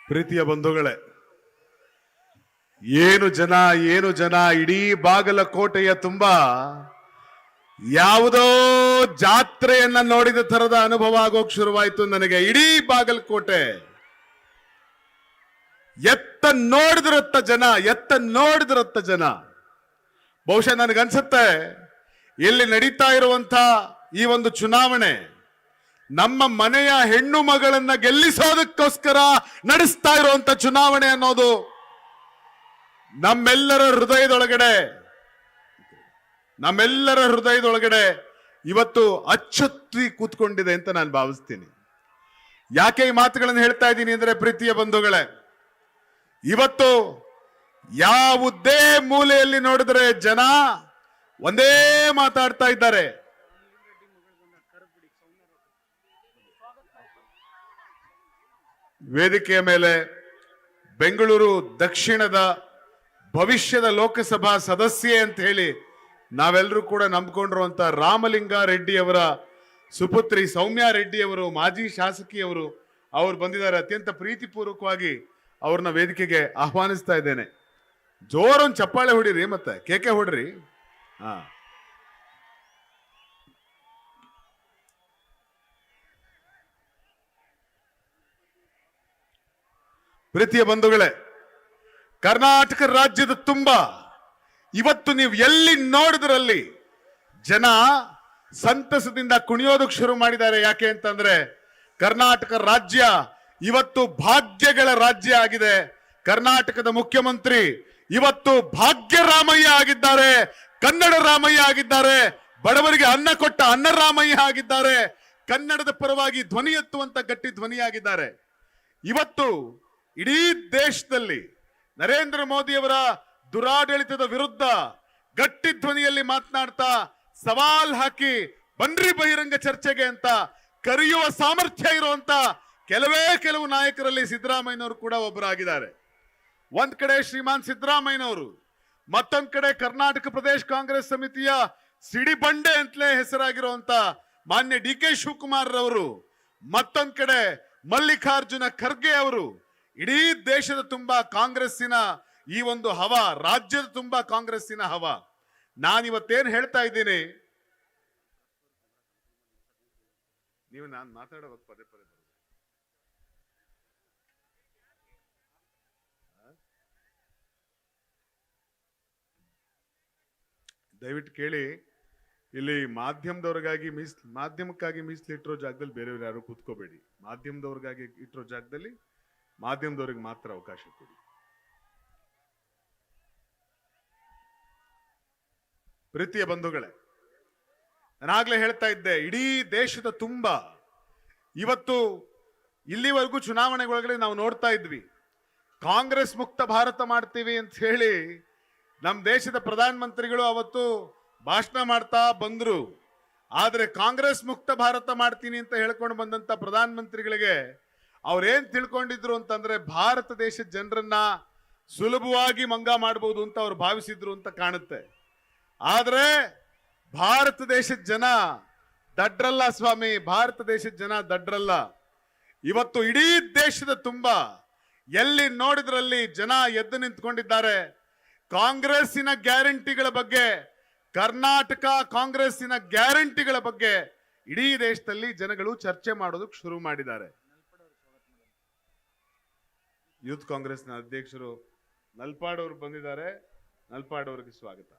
ಪ್ರೀತಿಯ ಬಂಧುಗಳೇ, ಏನು ಜನ ಇಡೀ ಬಾಗಲಕೋಟೆಯ ತುಂಬಾ ಯಾವುದೋ ಜಾತ್ರೆಯನ್ನ ನೋಡಿದ ತರದ ಅನುಭವ ಆಗೋಕ್ ಶುರುವಾಯ್ತು ನನಗೆ. ಇಡೀ ಬಾಗಲಕೋಟೆ ಎತ್ತ ನೋಡಿದ್ರತ್ತ ಜನ. ಬಹುಶಃ ನನಗನ್ಸುತ್ತೆ ಇಲ್ಲಿ ನಡೀತಾ ಇರುವಂತ ಈ ಒಂದು ಚುನಾವಣೆ ನಮ್ಮ ಮನೆಯ ಹೆಣ್ಣು ಮಗಳನ್ನ ಗೆಲ್ಲಿಸೋದಕ್ಕೋಸ್ಕರ ನಡೆಸ್ತಾ ಇರುವಂತ ಚುನಾವಣೆ ಅನ್ನೋದು ನಮ್ಮೆಲ್ಲರ ಹೃದಯದೊಳಗಡೆ ಇವತ್ತು ಅಚ್ಚೊತ್ತಿ ಕೂತ್ಕೊಂಡಿದೆ ಅಂತ ನಾನು ಭಾವಿಸ್ತೀನಿ. ಯಾಕೆ ಈ ಮಾತುಗಳನ್ನು ಹೇಳ್ತಾ ಇದ್ದೀನಿ ಅಂದ್ರೆ, ಪ್ರೀತಿಯ ಬಂಧುಗಳೇ, ಇವತ್ತು ಯಾವುದೇ ಮೂಲೆಯಲ್ಲಿ ನೋಡಿದ್ರೆ ಜನ ಒಂದೇ ಮಾತಾಡ್ತಾ ಇದ್ದಾರೆ. ವೇದಿಕೆಯ ಮೇಲೆ ಬೆಂಗಳೂರು ದಕ್ಷಿಣದ ಭವಿಷ್ಯದ ಲೋಕಸಭಾ ಸದಸ್ಯೆ ಅಂತ ಹೇಳಿ ನಾವೆಲ್ಲರೂ ಕೂಡ ನಂಬಿಕೊಂಡಿರುವಂತ ರಾಮಲಿಂಗಾರೆಡ್ಡಿ ಅವರ ಸುಪುತ್ರಿ ಸೌಮ್ಯ ರೆಡ್ಡಿ ಅವರು, ಮಾಜಿ ಶಾಸಕಿಯವರು, ಅವ್ರು ಬಂದಿದ್ದಾರೆ. ಅತ್ಯಂತ ಪ್ರೀತಿಪೂರ್ವಕವಾಗಿ ಅವ್ರನ್ನ ವೇದಿಕೆಗೆ ಆಹ್ವಾನಿಸ್ತಾ ಇದ್ದೇನೆ. ಜೋರೊಂದು ಚಪ್ಪಾಳೆ ಹೊಡಿರಿ, ಮತ್ತೆ ಕೇಕೆ ಹೊಡ್ರಿ. ಹಾ, ಪ್ರೀತಿಯ ಬಂಧುಗಳೇ, ಕರ್ನಾಟಕ ರಾಜ್ಯದ ತುಂಬ ಇವತ್ತು ನೀವು ಎಲ್ಲಿ ನೋಡಿದ್ರಲ್ಲಿ ಜನ ಸಂತಸದಿಂದ ಕುಣಿಯೋದಕ್ಕೆ ಶುರು ಮಾಡಿದ್ದಾರೆ. ಯಾಕೆ ಅಂತಂದ್ರೆ, ಕರ್ನಾಟಕ ರಾಜ್ಯ ಇವತ್ತು ಭಾಗ್ಯಗಳ ರಾಜ್ಯ ಆಗಿದೆ. ಕರ್ನಾಟಕದ ಮುಖ್ಯಮಂತ್ರಿ ಇವತ್ತು ಭಾಗ್ಯರಾಮಯ್ಯ ಆಗಿದ್ದಾರೆ, ಕನ್ನಡ ರಾಮಯ್ಯ ಆಗಿದ್ದಾರೆ, ಬಡವರಿಗೆ ಅನ್ನ ಕೊಟ್ಟ ಅನ್ನರಾಮಯ್ಯ ಆಗಿದ್ದಾರೆ, ಕನ್ನಡದ ಪರವಾಗಿ ಧ್ವನಿ ಎತ್ತುವಂತ ಗಟ್ಟಿ ಧ್ವನಿಯಾಗಿದ್ದಾರೆ. ಇವತ್ತು ಇಡೀ ದೇಶದಲ್ಲಿ ನರೇಂದ್ರ ಮೋದಿಯವರ ದುರಾಡಳಿತದ ವಿರುದ್ಧ ಗಟ್ಟಿ ಧ್ವನಿಯಲ್ಲಿ ಮಾತನಾಡ್ತಾ ಸವಾಲ್ ಹಾಕಿ ಬನ್ರಿ ಬಹಿರಂಗ ಚರ್ಚೆಗೆ ಅಂತ ಕರೆಯುವ ಸಾಮರ್ಥ್ಯ ಇರುವಂತ ಕೆಲವು ನಾಯಕರಲ್ಲಿ ಸಿದ್ದರಾಮಯ್ಯನವರು ಕೂಡ ಒಬ್ಬರಾಗಿದ್ದಾರೆ. ಒಂದ್ ಕಡೆ ಶ್ರೀಮಾನ್ ಸಿದ್ದರಾಮಯ್ಯನವರು, ಮತ್ತೊಂದ್ ಕಡೆ ಕರ್ನಾಟಕ ಪ್ರದೇಶ ಕಾಂಗ್ರೆಸ್ ಸಮಿತಿಯ ಸಿಡಿಬಂಡೆ ಅಂತಲೇ ಹೆಸರಾಗಿರುವಂತ ಮಾನ್ಯ ಡಿ.ಕೆ. ಶಿವಕುಮಾರ್ ರವರು, ಮತ್ತೊಂದ್ ಕಡೆ ಮಲ್ಲಿಕಾರ್ಜುನ ಖರ್ಗೆ ಅವರು. ಇಡೀ ದೇಶದ ತುಂಬಾ ಕಾಂಗ್ರೆಸ್ಸಿನ ಈ ಒಂದು ಹವಾ, ರಾಜ್ಯದ ತುಂಬಾ ಕಾಂಗ್ರೆಸ್ಸಿನ ಹವಾ. ನಾನಿವತ್ತೇನು ಹೇಳ್ತಾ ಇದ್ದೀನಿ, ನೀವು ನಾನು ಮಾತಾಡೋವಾಗ ಪದೇ ಪದೇ ದಯವಿಟ್ಟು ಕೇಳಿ. ಇಲ್ಲಿ ಮಾಧ್ಯಮಕ್ಕಾಗಿ ಮೀಸಲಿಟ್ಟಿರೋ ಜಾಗದಲ್ಲಿ ಬೇರೆಯವ್ರು ಯಾರು ಕೂತ್ಕೋಬೇಡಿ. ಮಾಧ್ಯಮದವ್ರಿಗಾಗಿ ಇಟ್ಟಿರೋ ಜಾಗದಲ್ಲಿ ಮಾಧ್ಯಮದವ್ರಿಗೆ ಮಾತ್ರ ಅವಕಾಶ ಕೊಡಿ. ಪ್ರೀತಿಯ ಬಂಧುಗಳೇ, ನಾನಾಗ್ಲೇ ಹೇಳ್ತಾ ಇದ್ದೆ, ಇಡೀ ದೇಶದ ತುಂಬ ಇವತ್ತು ಇಲ್ಲಿವರೆಗೂ ಚುನಾವಣೆಗಳೊಳಗಡೆ ನಾವು ನೋಡ್ತಾ ಇದ್ವಿ, ಕಾಂಗ್ರೆಸ್ ಮುಕ್ತ ಭಾರತ ಮಾಡ್ತೀವಿ ಅಂತ ಹೇಳಿ ನಮ್ಮ ದೇಶದ ಪ್ರಧಾನಮಂತ್ರಿಗಳು ಅವತ್ತು ಭಾಷಣ ಮಾಡ್ತಾ ಬಂದ್ರು. ಆದ್ರೆ ಕಾಂಗ್ರೆಸ್ ಮುಕ್ತ ಭಾರತ ಮಾಡ್ತೀನಿ ಅಂತ ಹೇಳ್ಕೊಂಡು ಬಂದಂತ ಪ್ರಧಾನಮಂತ್ರಿಗಳಿಗೆ ಅವ್ರೇನ್ ತಿಳ್ಕೊಂಡಿದ್ರು ಅಂತಂದ್ರೆ, ಭಾರತ ದೇಶದ ಜನರನ್ನ ಸುಲಭವಾಗಿ ಮಂಗ ಮಾಡಬಹುದು ಅಂತ ಅವ್ರು ಭಾವಿಸಿದ್ರು ಅಂತ ಕಾಣುತ್ತೆ. ಆದ್ರೆ ಭಾರತ ದೇಶದ ಜನ ದಡ್ರಲ್ಲ ಸ್ವಾಮಿ, ಭಾರತ ದೇಶದ ಜನ ದಡ್ರಲ್ಲ. ಇವತ್ತು ಇಡೀ ದೇಶದ ತುಂಬ ಎಲ್ಲಿ ನೋಡಿದ್ರಲ್ಲಿ ಜನ ಎದ್ದು ನಿಂತ್ಕೊಂಡಿದ್ದಾರೆ. ಕಾಂಗ್ರೆಸ್ಸಿನ ಗ್ಯಾರಂಟಿಗಳ ಬಗ್ಗೆ, ಕರ್ನಾಟಕ ಕಾಂಗ್ರೆಸ್ಸಿನ ಗ್ಯಾರಂಟಿಗಳ ಬಗ್ಗೆ ಇಡೀ ದೇಶದಲ್ಲಿ ಜನಗಳು ಚರ್ಚೆ ಮಾಡೋದಕ್ಕೆ ಶುರು ಮಾಡಿದ್ದಾರೆ. ಯೂತ್ ಕಾಂಗ್ರೆಸ್ನ ಅಧ್ಯಕ್ಷರು ನಲ್ಪಾಡ್ ಅವರು ಬಂದಿದ್ದಾರೆ. ನಲ್ಪಾಡ್ ಅವರಿಗೆ ಸ್ವಾಗತ.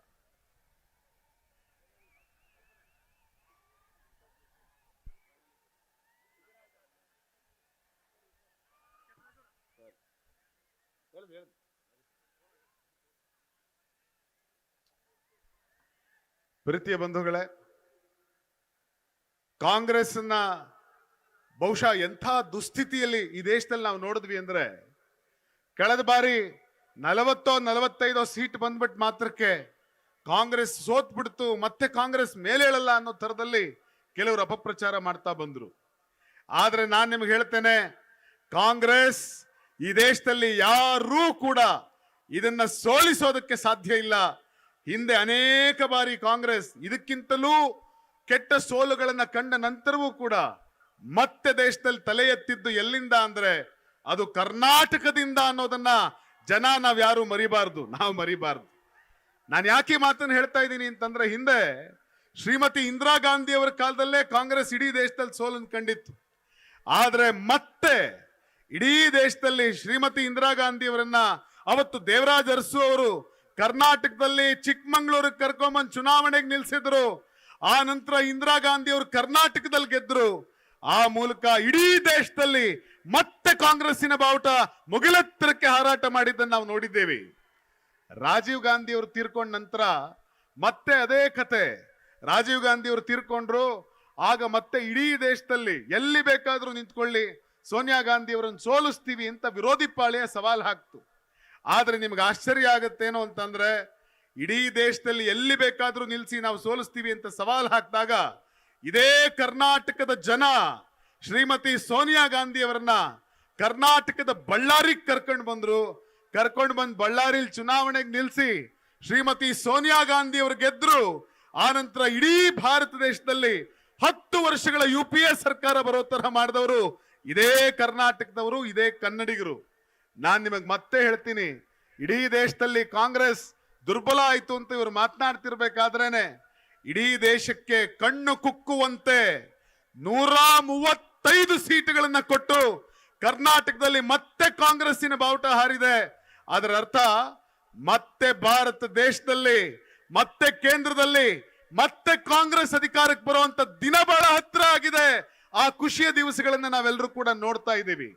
ಪ್ರೀತಿಯ ಬಂಧುಗಳೇ, ಕಾಂಗ್ರೆಸ್ನ ಬಹುಶಃ ಎಂಥ ದುಸ್ಥಿತಿಯಲ್ಲಿ ಈ ದೇಶದಲ್ಲಿ ನಾವು ನೋಡಿದ್ವಿ ಅಂದ್ರೆ, ಕಳೆದ ಬಾರಿ 40-45 ಸೀಟ್ ಬಂದ್ಬಿಟ್ಟು ಮಾತ್ರಕ್ಕೆ ಕಾಂಗ್ರೆಸ್ ಸೋತ್ ಬಿಡ್ತು, ಮತ್ತೆ ಕಾಂಗ್ರೆಸ್ ಮೇಲೇಳಲ್ಲ ಅನ್ನೋ ತರದಲ್ಲಿ ಕೆಲವರು ಅಪಪ್ರಚಾರ ಮಾಡ್ತಾ ಬಂದ್ರು. ಆದ್ರೆ ನಾನು ನಿಮ್ಗೆ ಹೇಳ್ತೇನೆ, ಕಾಂಗ್ರೆಸ್ ಈ ದೇಶದಲ್ಲಿ ಯಾರೂ ಕೂಡ ಇದನ್ನ ಸೋಲಿಸೋದಕ್ಕೆ ಸಾಧ್ಯ ಇಲ್ಲ. ಹಿಂದೆ ಅನೇಕ ಬಾರಿ ಕಾಂಗ್ರೆಸ್ ಇದಕ್ಕಿಂತಲೂ ಕೆಟ್ಟ ಸೋಲುಗಳನ್ನ ಕಂಡ ನಂತರವೂ ಕೂಡ ಮತ್ತೆ ದೇಶದಲ್ಲಿ ತಲೆ ಎತ್ತಿದ್ದು ಎಲ್ಲಿಂದ ಅಂದ್ರೆ, ಅದು ಕರ್ನಾಟಕದಿಂದ ಅನ್ನೋದನ್ನ ಜನ ನಾವ್ಯಾರು ಮರಿಬಾರ್ದು, ನಾವು ಮರಿಬಾರ್ದು. ನಾನು ಯಾಕೆ ಈ ಮಾತನ್ನು ಹೇಳ್ತಾ ಇದ್ದೀನಿ ಅಂತಂದ್ರೆ, ಹಿಂದೆ ಶ್ರೀಮತಿ ಇಂದಿರಾ ಗಾಂಧಿ ಅವರ ಕಾಲದಲ್ಲೇ ಕಾಂಗ್ರೆಸ್ ಇಡೀ ದೇಶದಲ್ಲಿ ಸೋಲನ್ನು ಕಂಡಿತ್ತು. ಆದ್ರೆ ಮತ್ತೆ ಇಡೀ ದೇಶದಲ್ಲಿ ಶ್ರೀಮತಿ ಇಂದಿರಾ ಗಾಂಧಿ ಅವರನ್ನ ಅವತ್ತು ದೇವರಾಜ್ ಅರಸು ಅವರು ಕರ್ನಾಟಕದಲ್ಲಿ ಚಿಕ್ಕಮಂಗ್ಳೂರಿಗೆ ಕರ್ಕೊಂಬಂದು ಚುನಾವಣೆಗೆ ನಿಲ್ಸಿದ್ರು. ಆ ನಂತರ ಇಂದಿರಾ ಗಾಂಧಿ ಅವರು ಕರ್ನಾಟಕದಲ್ಲಿ ಗೆದ್ರು. ಆ ಮೂಲಕ ಇಡೀ ದೇಶದಲ್ಲಿ ಮತ್ತೆ ಕಾಂಗ್ರೆಸ್ಸಿನ ಬಾವುಟ ಮುಗಿಲೆತ್ತರಕ್ಕೆ ಹಾರಾಟ ಮಾಡಿದ್ದನ್ನು ನಾವು ನೋಡಿದ್ದೇವೆ. ರಾಜೀವ್ ಗಾಂಧಿ ಅವರು ತೀರ್ಕೊಂಡ ನಂತರ ಮತ್ತೆ ಅದೇ ಕತೆ. ರಾಜೀವ್ ಗಾಂಧಿ ಅವರು ತೀರ್ಕೊಂಡ್ರು. ಆಗ ಮತ್ತೆ ಇಡೀ ದೇಶದಲ್ಲಿ ಎಲ್ಲಿ ಬೇಕಾದ್ರೂ ನಿಂತ್ಕೊಳ್ಳಿ, ಸೋನಿಯಾ ಗಾಂಧಿ ಅವರನ್ನು ಸೋಲಿಸ್ತೀವಿ ಅಂತ ವಿರೋಧಿ ಪಾಳೆಯ ಸವಾಲ್ ಹಾಕ್ತು. ಆದ್ರೆ ನಿಮ್ಗೆ ಆಶ್ಚರ್ಯ ಆಗತ್ತೇನೋ ಅಂತಂದ್ರೆ, ಇಡೀ ದೇಶದಲ್ಲಿ ಎಲ್ಲಿ ಬೇಕಾದ್ರೂ ನಿಲ್ಸಿ ನಾವು ಸೋಲಿಸ್ತೀವಿ ಅಂತ ಸವಾಲ್ ಹಾಕಿದಾಗ ಇದೇ ಕರ್ನಾಟಕದ ಜನ ಶ್ರೀಮತಿ ಸೋನಿಯಾ ಗಾಂಧಿ ಅವರನ್ನ ಕರ್ನಾಟಕದ ಬಳ್ಳಾರಿಗೆ ಕರ್ಕೊಂಡು ಬಂದ್ರು. ಕರ್ಕೊಂಡು ಬಂದು ಬಳ್ಳಾರಿಲಿ ಚುನಾವಣೆಗೆ ನಿಲ್ಸಿ ಶ್ರೀಮತಿ ಸೋನಿಯಾ ಗಾಂಧಿ ಅವರು ಗೆದ್ರು. ಆನಂತರ ಇಡೀ ಭಾರತ ದೇಶದಲ್ಲಿ 10 ವರ್ಷಗಳ UPA ಸರ್ಕಾರ ಬರೋ ತರಹ ಮಾಡಿದವರು ಇದೇ ಕರ್ನಾಟಕದವರು, ಇದೇ ಕನ್ನಡಿಗರು. ನಾನ್ ನಿಮಗೆ ಮತ್ತೆ ಹೇಳ್ತೀನಿ, ಇಡೀ ದೇಶದಲ್ಲಿ ಕಾಂಗ್ರೆಸ್ ದುರ್ಬಲ ಆಯ್ತು ಅಂತ ಇವರು ಮಾತನಾಡ್ತಿರ್ಬೇಕಾದ್ರೇನೆ ಇಡೀ ದೇಶಕ್ಕೆ ಕಣ್ಣು ಕುಕ್ಕುವಂತೆ 135 ಸೀಟುಗಳನ್ನ ಕೊಟ್ಟು ಕರ್ನಾಟಕದಲ್ಲಿ ಮತ್ತೆ ಕಾಂಗ್ರೆಸ್ಸಿನ ಬಾವುಟ ಹಾರಿದೆ. ಅದರ ಅರ್ಥ ಮತ್ತೆ ಭಾರತ ದೇಶದಲ್ಲಿ, ಮತ್ತೆ ಕೇಂದ್ರದಲ್ಲಿ ಮತ್ತೆ ಕಾಂಗ್ರೆಸ್ ಅಧಿಕಾರಕ್ಕೆ ಬರುವಂತ ದಿನ ಬಹಳ ಹತ್ರ ಆಗಿದೆ. ಆ ಖುಷಿಯ ದಿವಸಗಳನ್ನ ನಾವೆಲ್ಲರೂ ಕೂಡ ನೋಡ್ತಾ ಇದ್ದೀವಿ.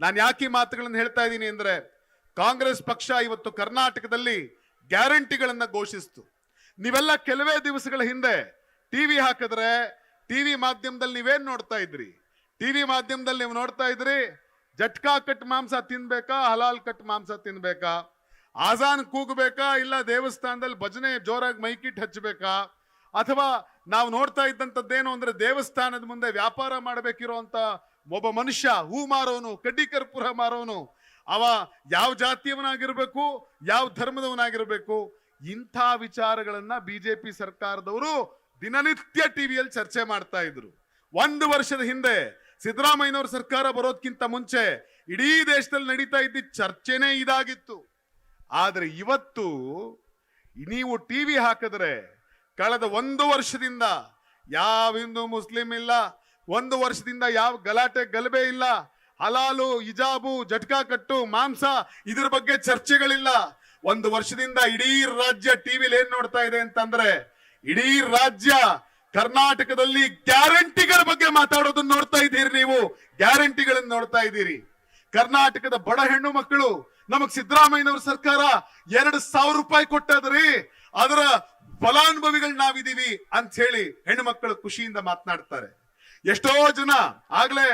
ನಾನು ಯಾಕೆ ಈ ಮಾತುಗಳನ್ನು ಹೇಳ್ತಾ ಇದ್ದೀನಿ ಅಂದ್ರೆ, ಕಾಂಗ್ರೆಸ್ ಪಕ್ಷ ಇವತ್ತು ಕರ್ನಾಟಕದಲ್ಲಿ ಗ್ಯಾರಂಟಿಗಳನ್ನ ಘೋಷಿಸಿತು. ನೀವೆಲ್ಲ ಕೆಲವೇ ದಿವಸಗಳ ಹಿಂದೆ ಟಿವಿ ಹಾಕಿದ್ರೆ ಟಿವಿ ಮಾಧ್ಯಮದಲ್ಲಿ ನೀವೇನ್ ನೋಡ್ತಾ ಇದ್ರಿ? ಟಿವಿ ಮಾಧ್ಯಮದಲ್ಲಿ ನೀವು ನೋಡ್ತಾ ಇದ್ರಿ, ಜಟ್ಕಾ ಕಟ್ ಮಾಂಸ ತಿನ್ಬೇಕಾ, ಹಲಾಲ್ ಕಟ್ ಮಾಂಸ ತಿನ್ಬೇಕಾ, ಆಜಾನ್ ಕೂಗಬೇಕಾ, ಇಲ್ಲ ದೇವಸ್ಥಾನದಲ್ಲಿ ಭಜನೆ ಜೋರಾಗಿ ಮೈಕಿಟ್ ಹಚ್ಚಬೇಕಾ, ಅಥವಾ ನಾವು ನೋಡ್ತಾ ಇದ್ದಂಥದ್ದೇನು ಅಂದ್ರೆ ದೇವಸ್ಥಾನದ ಮುಂದೆ ವ್ಯಾಪಾರ ಮಾಡಬೇಕಿರುವಂತ ಒಬ್ಬ ಮನುಷ್ಯ, ಹೂ ಮಾರೋನು, ಕಡ್ಡಿ ಕರ್ಪೂರ ಮಾರೋನು, ಅವ ಯಾವ ಜಾತಿಯವನಾಗಿರ್ಬೇಕು, ಯಾವ ಧರ್ಮದವನಾಗಿರ್ಬೇಕು, ಇಂಥ ವಿಚಾರಗಳನ್ನ ಬಿಜೆಪಿ ಸರ್ಕಾರದವರು ದಿನನಿತ್ಯ ಟಿವಿಯಲ್ಲಿ ಚರ್ಚೆ ಮಾಡ್ತಾ ಇದ್ರು. 1 ವರ್ಷದ ಹಿಂದೆ ಸಿದ್ದರಾಮಯ್ಯನವ್ರ ಸರ್ಕಾರ ಬರೋದಕ್ಕಿಂತ ಮುಂಚೆ ಇಡೀ ದೇಶದಲ್ಲಿ ನಡೀತಾ ಇದ್ದ ಚರ್ಚೆನೇ ಇದಾಗಿತ್ತು. ಆದ್ರೆ ಇವತ್ತು ನೀವು ಟಿವಿ ಹಾಕಿದ್ರೆ ಕಳೆದ 1 ವರ್ಷದಿಂದ ಯಾವ ಹಿಂದೂ ಮುಸ್ಲಿಂ ಇಲ್ಲ, 1 ವರ್ಷದಿಂದ ಯಾವ ಗಲಾಟೆ ಗಲಭೆ ಇಲ್ಲ, ಹಲಾಲು ಹಿಜಾಬು ಜಟ್ಕಾ ಕಟ್ಟು ಮಾಂಸ ಇದ್ರ ಬಗ್ಗೆ ಚರ್ಚೆಗಳಿಲ್ಲ. 1 ವರ್ಷದಿಂದ ಇಡೀ ರಾಜ್ಯ ಟಿವಿಲಿ ಏನ್ ನೋಡ್ತಾ ಇದೆ ಅಂತಂದ್ರೆ, ಇಡೀ ರಾಜ್ಯ ಕರ್ನಾಟಕದಲ್ಲಿ ಗ್ಯಾರಂಟಿಗಳ ಬಗ್ಗೆ ಮಾತಾಡೋದನ್ನ ನೋಡ್ತಾ ಇದ್ದೀರಿ. ನೀವು ಗ್ಯಾರಂಟಿಗಳನ್ನ ನೋಡ್ತಾ ಇದ್ದೀರಿ. ಕರ್ನಾಟಕದ ಬಡ ಹೆಣ್ಣು ಮಕ್ಕಳು ನಮಗ್ ಸಿದ್ದರಾಮಯ್ಯನವ್ರ ಸರ್ಕಾರ 2,000 ರೂಪಾಯಿ ಕೊಟ್ಟದ್ರಿ, ಅದರ ಫಲಾನುಭವಿಗಳು ನಾವಿದೀವಿ ಅಂತ ಹೇಳಿ ಹೆಣ್ಣು ಮಕ್ಕಳು ಖುಷಿಯಿಂದ ಮಾತನಾಡ್ತಾರೆ. ಎಷ್ಟೋ ಜನ, ಆಗ್ಲೇ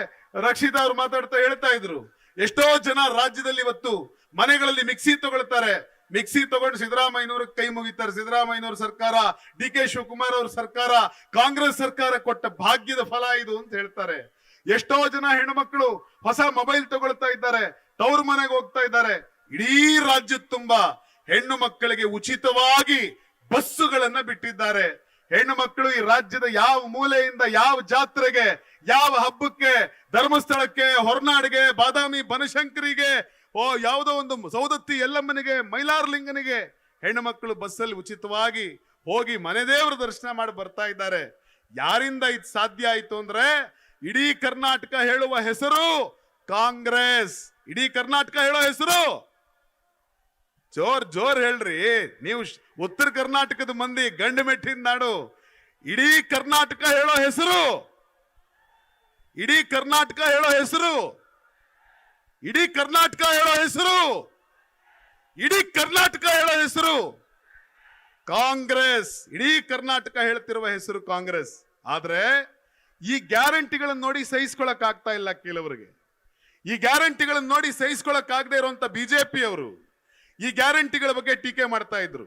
ರಕ್ಷಿತಾ ಅವ್ರು ಮಾತಾಡ್ತಾ ಹೇಳ್ತಾ ಇದ್ರು, ಎಷ್ಟೋ ಜನ ರಾಜ್ಯದಲ್ಲಿ ಇವತ್ತು ಮನೆಗಳಲ್ಲಿ ಮಿಕ್ಸಿ ತಗೊಳ್ತಾರೆ. ಮಿಕ್ಸಿ ತಗೊಂಡು ಸಿದ್ದರಾಮಯ್ಯನವ್ರ ಕೈ ಮುಗಿತಾರೆ. ಸಿದ್ದರಾಮಯ್ಯನವ್ರ ಸರ್ಕಾರ, DK ಶಿವಕುಮಾರ್ ಅವ್ರ ಸರ್ಕಾರ, ಕಾಂಗ್ರೆಸ್ ಸರ್ಕಾರ ಕೊಟ್ಟ ಭಾಗ್ಯದ ಫಲ ಇದು ಅಂತ ಹೇಳ್ತಾರೆ. ಎಷ್ಟೋ ಜನ ಹೆಣ್ಣುಮಕ್ಕಳು ಹೊಸ ಮೊಬೈಲ್ ತಗೊಳ್ತಾ ಇದ್ದಾರೆ, ತವ್ರ ಮನೆಗೆ ಹೋಗ್ತಾ ಇದ್ದಾರೆ. ಇಡೀ ರಾಜ್ಯದ ತುಂಬಾ ಹೆಣ್ಣು ಮಕ್ಕಳಿಗೆ ಉಚಿತವಾಗಿ ಬಸ್ಸುಗಳನ್ನ ಬಿಟ್ಟಿದ್ದಾರೆ. ಹೆಣ್ಣು ಮಕ್ಕಳು ಈ ರಾಜ್ಯದ ಯಾವ ಮೂಲೆಯಿಂದ ಯಾವ ಜಾತ್ರೆಗೆ, ಯಾವ ಹಬ್ಬಕ್ಕೆ, ಧರ್ಮಸ್ಥಳಕ್ಕೆ, ಹೊರನಾಡಿಗೆ, ಬಾದಾಮಿ ಬನಶಂಕರಿಗೆ, ಯಾವುದೋ ಒಂದು ಸೌದತ್ತಿ ಎಲ್ಲಮ್ಮನಿಗೆ, ಮೈಲಾರಲಿಂಗನಿಗೆ ಹೆಣ್ಣು ಮಕ್ಕಳು ಬಸ್ಸಲ್ಲಿ ಉಚಿತವಾಗಿ ಹೋಗಿ ಮನೆ ದೇವರ ದರ್ಶನ ಮಾಡಿ ಬರ್ತಾ ಇದ್ದಾರೆ. ಯಾರಿಂದ ಇದು ಸಾಧ್ಯ ಆಯ್ತು ಅಂದ್ರೆ, ಇಡೀ ಕರ್ನಾಟಕ ಹೇಳುವ ಹೆಸರು ಕಾಂಗ್ರೆಸ್. ಇಡೀ ಕರ್ನಾಟಕ ಹೇಳೋ ಹೆಸರು, ಜೋರ್ ಜೋರ್ ಹೇಳ್ರಿ ನೀವು, ಉತ್ತರ ಕರ್ನಾಟಕದ ಮಂದಿ, ಗಂಡು ಮೆಟ್ಟಿನ ನಾಡು. ಇಡೀ ಕರ್ನಾಟಕ ಹೇಳೋ ಹೆಸರು, ಇಡೀ ಕರ್ನಾಟಕ ಹೇಳೋ ಹೆಸರು, ಇಡೀ ಕರ್ನಾಟಕ ಹೇಳೋ ಹೆಸರು, ಇಡೀ ಕರ್ನಾಟಕ ಹೇಳೋ ಹೆಸರು ಕಾಂಗ್ರೆಸ್. ಇಡೀ ಕರ್ನಾಟಕ ಹೇಳ್ತಿರುವ ಹೆಸರು ಕಾಂಗ್ರೆಸ್. ಆದ್ರೆ ಈ ಗ್ಯಾರಂಟಿಗಳನ್ನು ನೋಡಿ ಸಹಿಸ್ಕೊಳಕ್ ಆಗ್ತಾ ಇಲ್ಲ ಕೆಲವರಿಗೆ. ಈ ಗ್ಯಾರಂಟಿಗಳನ್ನು ನೋಡಿ ಸಹಿಸ್ಕೊಳಕ್ ಆಗದೆ ಇರುವಂತ ಬಿಜೆಪಿ ಅವರು ಈ ಗ್ಯಾರಂಟಿಗಳ ಬಗ್ಗೆ ಟೀಕೆ ಮಾಡ್ತಾ ಇದ್ರು.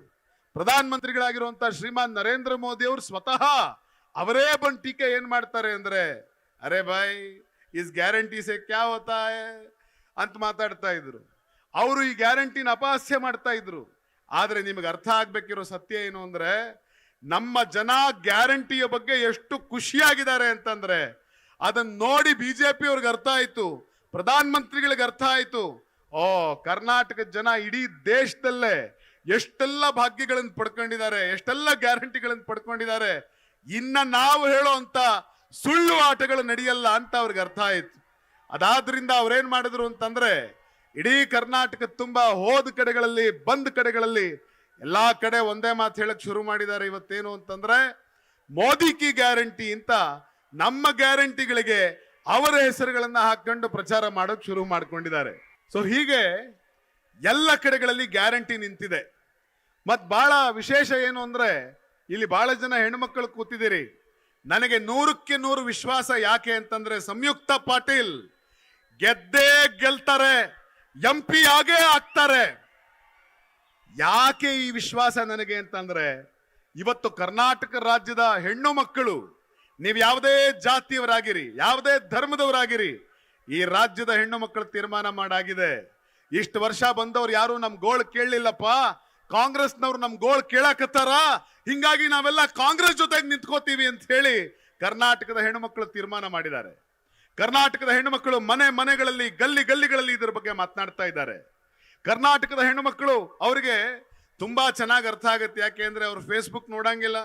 ಪ್ರಧಾನ ಮಂತ್ರಿಗಳಾಗಿರುವಂತ ಶ್ರೀಮಾನ್ ನರೇಂದ್ರ ಮೋದಿ ಅವರು ಸ್ವತಃ ಅವರೇ ಬಂದು ಟೀಕೆ ಏನ್ ಮಾಡ್ತಾರೆ ಅಂದ್ರೆ, ಅರೆ ಭಾಯ್ ಇಸ್ ಗ್ಯಾರಂಟಿ ಸೆ ಕ್ಯಾ ಹೋತಾ ಹೈ ಅಂತ ಮಾತಾಡ್ತಾ ಇದ್ರು. ಅವರು ಈ ಗ್ಯಾರಂಟಿನ ಅಪಹಾಸ್ಯ ಮಾಡ್ತಾ ಇದ್ರು. ಆದ್ರೆ ನಿಮಗೆ ಅರ್ಥ ಆಗ್ಬೇಕಿರೋ ಸತ್ಯ ಏನು ಅಂದ್ರೆ, ನಮ್ಮ ಜನ ಗ್ಯಾರಂಟಿಯ ಬಗ್ಗೆ ಎಷ್ಟು ಖುಷಿಯಾಗಿದ್ದಾರೆ ಅಂತಂದ್ರೆ, ಅದನ್ನ ನೋಡಿ ಬಿಜೆಪಿ ಅವ್ರಿಗೆ ಅರ್ಥ ಆಯ್ತು. ಪ್ರಧಾನ ಮಂತ್ರಿಗಳಿಗೆ ಅರ್ಥ ಆಯ್ತು, ಓ ಕರ್ನಾಟಕದ ಜನ ಇಡೀ ದೇಶದಲ್ಲೇ ಎಷ್ಟೆಲ್ಲ ಭಾಗ್ಯಗಳನ್ನು ಪಡ್ಕೊಂಡಿದ್ದಾರೆ, ಎಷ್ಟೆಲ್ಲ ಗ್ಯಾರಂಟಿಗಳನ್ನು ಪಡ್ಕೊಂಡಿದ್ದಾರೆ, ಇನ್ನ ನಾವು ಹೇಳೋ ಅಂತ ಸುಳ್ಳು ಆಟಗಳು ನಡೆಯಲ್ಲ ಅಂತ ಅವ್ರಿಗೆ ಅರ್ಥ ಆಯ್ತು. ಅದಾದ್ರಿಂದ ಅವ್ರೇನ್ ಮಾಡಿದ್ರು ಅಂತಂದ್ರೆ ಇಡೀ ಕರ್ನಾಟಕ ತುಂಬಾ ಹೋದ ಕಡೆಗಳಲ್ಲಿ ಬಂದ್ ಕಡೆಗಳಲ್ಲಿ ಎಲ್ಲಾ ಕಡೆ ಒಂದೇ ಮಾತು ಹೇಳಕ್ ಶುರು ಮಾಡಿದ್ದಾರೆ. ಇವತ್ತೇನು ಅಂತಂದ್ರೆ ಮೋದಿ ಕಿ ಗ್ಯಾರಂಟಿ ಅಂತ ನಮ್ಮ ಗ್ಯಾರಂಟಿಗಳಿಗೆ ಅವರ ಹೆಸರುಗಳನ್ನ ಹಾಕೊಂಡು ಪ್ರಚಾರ ಮಾಡೋಕ್ ಶುರು ಮಾಡ್ಕೊಂಡಿದ್ದಾರೆ. ಸೊ ಹೀಗೆ ಎಲ್ಲ ಕಡೆಗಳಲ್ಲಿ ಗ್ಯಾರಂಟಿ ನಿಂತಿದೆ. ಮತ್ ಬಹಳ ವಿಶೇಷ ಏನು ಅಂದ್ರೆ ಇಲ್ಲಿ ಬಹಳ ಜನ ಹೆಣ್ಮಕ್ಳು ಕೂತಿದ್ದೀರಿ. ನನಗೆ 100ಕ್ಕೆ 100 ವಿಶ್ವಾಸ ಯಾಕೆ ಅಂತಂದ್ರೆ ಸಂಯುಕ್ತ ಪಾಟೀಲ್ ಗೆದ್ದೇ ಗೆಲ್ತಾರೆ, MP ಆಗೇ ಆಗ್ತಾರೆ. ಯಾಕೆ ಈ ವಿಶ್ವಾಸ ನನಗೆ ಅಂತಂದ್ರೆ ಇವತ್ತು ಕರ್ನಾಟಕ ರಾಜ್ಯದ ಹೆಣ್ಣು ಮಕ್ಕಳು, ನೀವು ಯಾವುದೇ ಜಾತಿಯವರಾಗಿರಿ, ಯಾವುದೇ ಧರ್ಮದವರಾಗಿರಿ, ಈ ರಾಜ್ಯದ ಹೆಣ್ಣು ಮಕ್ಕಳು ತೀರ್ಮಾನ ಮಾಡಾಗಿದೆ. ಇಷ್ಟು ವರ್ಷ ಬಂದವ್ರು ಯಾರು ನಮ್ ಗೋಳ್ ಕೇಳಲಿಲ್ಲಪ್ಪ, ಕಾಂಗ್ರೆಸ್ನವ್ರು ನಮ್ ಗೋಳ್ ಕೇಳಕತ್ತಾರ, ಹಿಂಗಾಗಿ ನಾವೆಲ್ಲ ಕಾಂಗ್ರೆಸ್ ಜೊತೆಗೆ ನಿಂತ್ಕೋತೀವಿ ಅಂತ ಹೇಳಿ ಕರ್ನಾಟಕದ ಹೆಣ್ಣು ಮಕ್ಕಳು ತೀರ್ಮಾನ ಮಾಡಿದ್ದಾರೆ. ಕರ್ನಾಟಕದ ಹೆಣ್ಣು ಮಕ್ಕಳು ಮನೆಗಳಲ್ಲಿ ಗಲ್ಲಿಗಳಲ್ಲಿ ಇದರ ಬಗ್ಗೆ ಮಾತನಾಡ್ತಾ ಇದ್ದಾರೆ. ಕರ್ನಾಟಕದ ಹೆಣ್ಣು ಮಕ್ಕಳು ಅವರಿಗೆ ತುಂಬಾ ಚೆನ್ನಾಗಿ ಅರ್ಥ ಆಗುತ್ತೆ. ಯಾಕೆ ಅಂದ್ರೆ ಅವ್ರು ಫೇಸ್ಬುಕ್ ನೋಡಂಗಿಲ್ಲ,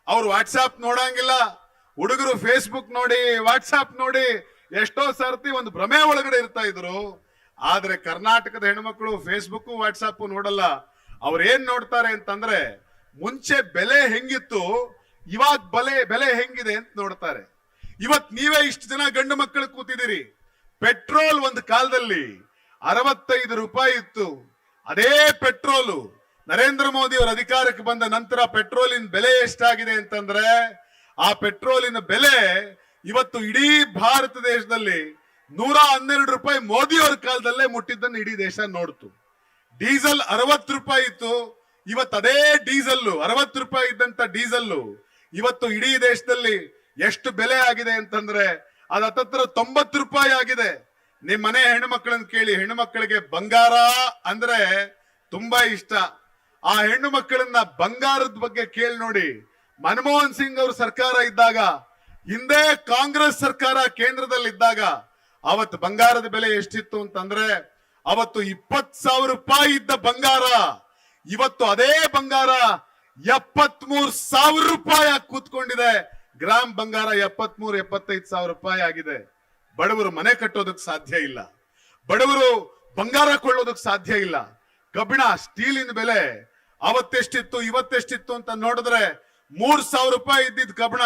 ಅವ್ರು ವಾಟ್ಸಾಪ್ ನೋಡಂಗಿಲ್ಲ. ಹುಡುಗರು ಫೇಸ್ಬುಕ್ ನೋಡಿ ವಾಟ್ಸಾಪ್ ನೋಡಿ ಎಷ್ಟೋ ಸರ್ತಿ ಒಂದು ಭ್ರಮೆ ಒಳಗಡೆ ಇರ್ತಾ ಇದ್ರು. ಆದ್ರೆ ಕರ್ನಾಟಕದ ಹೆಣ್ಮಕ್ಳು ಫೇಸ್ಬುಕ್ ವಾಟ್ಸಾಪ್ ನೋಡಲ್ಲ. ಅವ್ರು ಏನ್ ನೋಡ್ತಾರೆ ಅಂತಂದ್ರೆ ಮುಂಚೆ ಬೆಲೆ ಹೆಂಗಿತ್ತು, ಇವಾಗ ಬೆಲೆ ಹೆಂಗಿದೆ ಅಂತ ನೋಡ್ತಾರೆ. ಇವತ್ ನೀವೇ ಇಷ್ಟು ಜನ ಗಂಡು ಮಕ್ಕಳು ಕೂತಿದ್ದೀರಿ. ಪೆಟ್ರೋಲ್ ಒಂದು ಕಾಲದಲ್ಲಿ 65 ರೂಪಾಯಿ ಇತ್ತು. ಅದೇ ಪೆಟ್ರೋಲು ನರೇಂದ್ರ ಮೋದಿ ಅವರ ಅಧಿಕಾರಕ್ಕೆ ಬಂದ ನಂತರ ಪೆಟ್ರೋಲಿನ ಬೆಲೆ ಎಷ್ಟಾಗಿದೆ ಅಂತಂದ್ರೆ ಆ ಪೆಟ್ರೋಲಿನ ಬೆಲೆ ಇವತ್ತು ಇಡೀ ಭಾರತ ದೇಶದಲ್ಲಿ 112 ರೂಪಾಯಿ ಮೋದಿ ಅವರ ಕಾಲದಲ್ಲೇ ಮುಟ್ಟಿದ್ದನ್ನು ಇಡೀ ದೇಶ ನೋಡ್ತು. ಡೀಸೆಲ್ 60 ರೂಪಾಯಿ ಇತ್ತು. ಇವತ್ತು ಅದೇ ಡೀಸೆಲ್ 60 ರೂಪಾಯಿ ಇದ್ದಂತ ಡೀಸೆಲ್ ಇವತ್ತು ಇಡೀ ದೇಶದಲ್ಲಿ ಎಷ್ಟು ಬೆಲೆ ಆಗಿದೆ ಅಂತಂದ್ರೆ ಅದು ಹತ್ತತ್ರ 90 ರೂಪಾಯಿ ಆಗಿದೆ. ನಿಮ್ ಮನೆ ಹೆಣ್ಣು ಮಕ್ಕಳನ್ನ ಕೇಳಿ, ಹೆಣ್ಣು ಮಕ್ಕಳಿಗೆ ಬಂಗಾರ ಅಂದ್ರೆ ತುಂಬಾ ಇಷ್ಟ. ಆ ಹೆಣ್ಣು ಮಕ್ಕಳನ್ನ ಬಂಗಾರದ ಬಗ್ಗೆ ಕೇಳಿ ನೋಡಿ. ಮನಮೋಹನ್ ಸಿಂಗ್ ಅವ್ರ ಸರ್ಕಾರ ಇದ್ದಾಗ, ಹಿಂದೆ ಕಾಂಗ್ರೆಸ್ ಸರ್ಕಾರ ಕೇಂದ್ರದಲ್ಲಿ ಇದ್ದಾಗ ಅವತ್ತು ಬಂಗಾರದ ಬೆಲೆ ಎಷ್ಟಿತ್ತು ಅಂತಂದ್ರೆ ಅವತ್ತು 20,000 ರೂಪಾಯಿ ಇದ್ದ ಬಂಗಾರ ಇವತ್ತು ಅದೇ ಬಂಗಾರ 73,000 ರೂಪಾಯಿ ಕೂತ್ಕೊಂಡಿದೆ. ಗ್ರಾಮ್ ಬಂಗಾರ 73-75,000 ರೂಪಾಯಿ ಆಗಿದೆ. ಬಡವರು ಮನೆ ಕಟ್ಟೋದಕ್ಕೆ ಸಾಧ್ಯ ಇಲ್ಲ, ಬಡವರು ಬಂಗಾರ ಕೊಳ್ಳೋದಕ್ಕೆ ಸಾಧ್ಯ ಇಲ್ಲ. ಕಬ್ಬಿಣ ಸ್ಟೀಲಿನ ಬೆಲೆ ಅವತ್ತೆಷ್ಟಿತ್ತು ಇವತ್ತೆಷ್ಟಿತ್ತು ಅಂತ ನೋಡಿದ್ರೆ 3,000 ರೂಪಾಯಿ ಇದ್ದಿದ್ ಕಬ್ಬಿಣ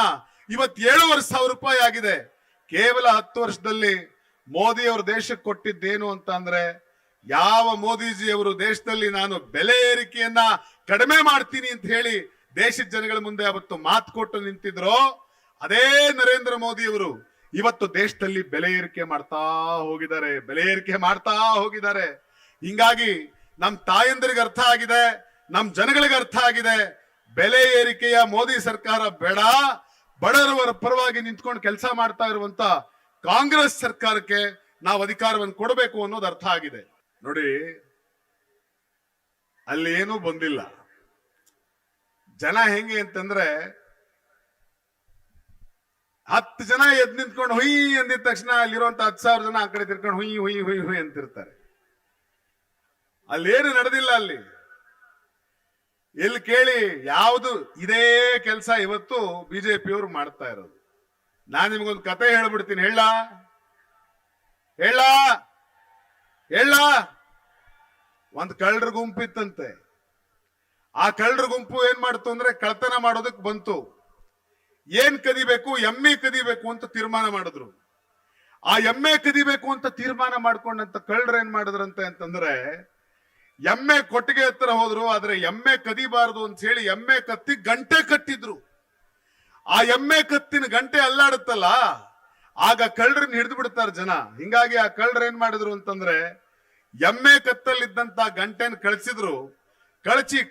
ಇವತ್ತು 7,500 ರೂಪಾಯಿ ಆಗಿದೆ. ಕೇವಲ 10 ವರ್ಷದಲ್ಲಿ ಮೋದಿ ಅವರು ದೇಶಕ್ಕೆ ಕೊಟ್ಟಿದ್ದೇನು ಅಂತ ಅಂದ್ರೆ, ಯಾವ ಮೋದಿಜಿ ಅವರು ದೇಶದಲ್ಲಿ ನಾನು ಬೆಲೆ ಏರಿಕೆಯನ್ನ ಕಡಿಮೆ ಮಾಡ್ತೀನಿ ಅಂತ ಹೇಳಿ ದೇಶದ ಜನಗಳ ಮುಂದೆ ಅವತ್ತು ಮಾತು ಕೊಟ್ಟು ನಿಂತಿದ್ರು, ಅದೇ ನರೇಂದ್ರ ಮೋದಿ ಅವರು ಇವತ್ತು ದೇಶದಲ್ಲಿ ಬೆಲೆ ಏರಿಕೆ ಮಾಡ್ತಾ ಹೋಗಿದ್ದಾರೆ. ಹಿಂಗಾಗಿ ನಮ್ ತಾಯಂದ್ರಿಗೆ ಅರ್ಥ ಆಗಿದೆ, ನಮ್ ಜನಗಳಿಗೆ ಅರ್ಥ ಆಗಿದೆ, ಬೆಲೆ ಏರಿಕೆಯ ಮೋದಿ ಸರ್ಕಾರ ಬೇಡ, ಬಡವರ ಪರವಾಗಿ ನಿಂತ್ಕೊಂಡು ಕೆಲಸ ಮಾಡ್ತಾ ಇರುವಂತ ಕಾಂಗ್ರೆಸ್ ಸರ್ಕಾರಕ್ಕೆ ನಾವು ಅಧಿಕಾರವನ್ನು ಕೊಡಬೇಕು ಅನ್ನೋದು ಅರ್ಥ ಆಗಿದೆ. ನೋಡಿ, ಅಲ್ಲಿ ಏನೂ ಬಂದಿಲ್ಲ. ಜನ ಹೆಂಗೆ ಅಂತಂದ್ರೆ 10 ಜನ ಎದ್ ನಿಂತ್ಕೊಂಡು ಹುಯ್ ಅಂದಿದ ತಕ್ಷಣ ಅಲ್ಲಿರುವಂತ 10,000 ಜನ ಆ ಕಡೆ ತಿರ್ಕೊಂಡು ಹುಯ್ ಹುಯ್ ಹುಯ್ ಹುಯ್ ಅಂತಿರ್ತಾರೆ. ಅಲ್ಲೇನು ನಡೆದಿಲ್ಲ. ಅಲ್ಲಿ ಎಲ್ಲಿ ಕೇಳಿ ಯಾವುದು ಇದೇ ಕೆಲಸ ಇವತ್ತು ಬಿಜೆಪಿಯವರು ಮಾಡ್ತಾ ಇರೋದು. ನಾನ್ ನಿಮ್ಗೊಂದು ಕತೆ ಹೇಳ್ಬಿಡ್ತೀನಿ. ಹೇಳ ಒಂದ್ ಕಳ್ಳರ ಗುಂಪು ಇತ್ತಂತೆ. ಆ ಕಳ್ಳರ ಗುಂಪು ಏನ್ ಮಾಡ್ತು ಅಂದ್ರೆ ಕಳ್ತನ ಮಾಡೋದಕ್ಕೆ ಬಂತು. ಏನ್ ಕದಿಬೇಕು, ಎಮ್ಮೆ ಕದಿಬೇಕು ಅಂತ ತೀರ್ಮಾನ ಮಾಡಿದ್ರು. ಆ ಎಮ್ಮೆ ಕದಿಬೇಕು ಅಂತ ತೀರ್ಮಾನ ಮಾಡ್ಕೊಂಡಂತ ಕಳ್ಳರು ಏನ್ ಮಾಡಿದ್ರಂತೆ ಅಂತಂದ್ರೆ, ಎಮ್ಮೆ ಕೊಟ್ಟಿಗೆ ಹತ್ರ ಹೋದ್ರು. ಆದ್ರೆ ಎಮ್ಮೆ ಕದಿಬಾರದು ಅಂತ ಹೇಳಿ ಎಮ್ಮೆ ಕತ್ತಿ ಗಂಟೆ ಕಟ್ಟಿದ್ರು. ಆ ಎಮ್ಮೆ ಕತ್ತಿನ ಗಂಟೆ ಅಲ್ಲಾಡುತ್ತಲ್ಲ, ಆಗ ಕಳ್ಳರನ್ನ ಹಿಡಿದು ಬಿಡ್ತಾರೆ ಜನ. ಹಿಂಗಾಗಿ ಆ ಕಳ್ಳರು ಏನ್ ಮಾಡಿದ್ರು ಅಂತಂದ್ರೆ ಎಮ್ಮೆ ಕತ್ತಲ್ಲಿದ್ದಂತ ಗಂಟೆನ ಕಳಿಸಿ